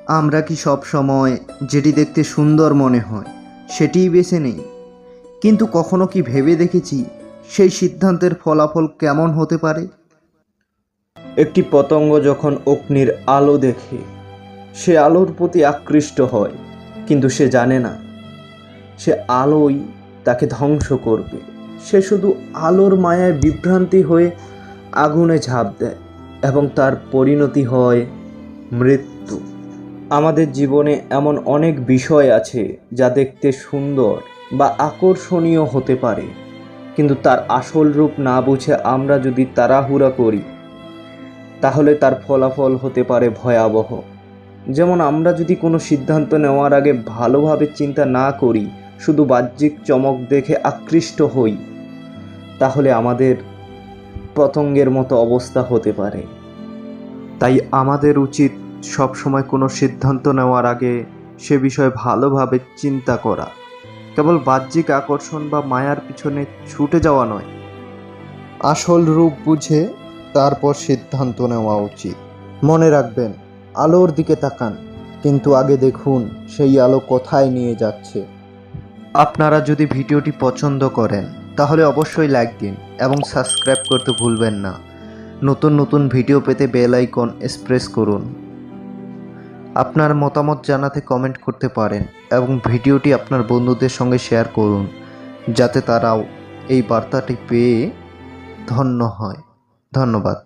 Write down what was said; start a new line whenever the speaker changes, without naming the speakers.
আমরা কি সব সময় যেটি দেখতে সুন্দর মনে হয় সেটিই বেছে নেই? কিন্তু কখনো কি ভেবে দেখেছি সেই সিদ্ধান্তের ফলাফল কেমন হতে পারে? একটি পতঙ্গ যখন অগ্নির আলো দেখে সে আলোর প্রতি আকৃষ্ট হয়, কিন্তু সে জানে না সে আলোই তাকে ধ্বংস করবে। সে শুধু আলোর মায়ায় বিভ্রান্তি হয়ে আগুনে ঝাঁপ দেয় এবং তার পরিণতি হয় মৃত্যু। আমাদের জীবনে এমন অনেক বিষয় আছে যা দেখতে সুন্দর বা আকর্ষণীয় হতে পারে, কিন্তু তার আসল রূপ না বুঝে আমরা যদি তাড়াহুড়া করি তাহলে তার ফলাফল হতে পারে ভয়াবহ। যেমন আমরা যদি কোনো সিদ্ধান্ত নেওয়ার আগে ভালোভাবে চিন্তা না করি, শুধু বাহ্যিক চমক দেখে আকৃষ্ট হই, তাহলে আমাদের পতঙ্গের মতো অবস্থা হতে পারে। তাই আমাদের উচিত সবসময় কোনো সিদ্ধান্ত নেওয়ার আগে সে বিষয়ে ভালোভাবে চিন্তা করা। কেবল বাহ্যিক আকর্ষণ বা মায়ার পিছনে ছুটে যাওয়া নয়, আসল রূপ বুঝে তারপর সিদ্ধান্ত নেওয়া উচিত। মনে রাখবেন, আলোর দিকে তাকান, কিন্তু আগে দেখুন সেই আলো কোথায় নিয়ে যাচ্ছে। আপনারা যদি ভিডিওটি পছন্দ করেন তাহলে অবশ্যই লাইক দিন এবং সাবস্ক্রাইব করতে ভুলবেন না। নতুন নতুন ভিডিও পেতে বেল আইকন প্রেস করুন। আপনার মতামত জানাতে কমেন্ট করতে পারেন এবং ভিডিওটি আপনার বন্ধুদের সঙ্গে শেয়ার করুন, যাতে তারাও এই বার্তাটি পেয়ে ধন্য হয়। ধন্যবাদ।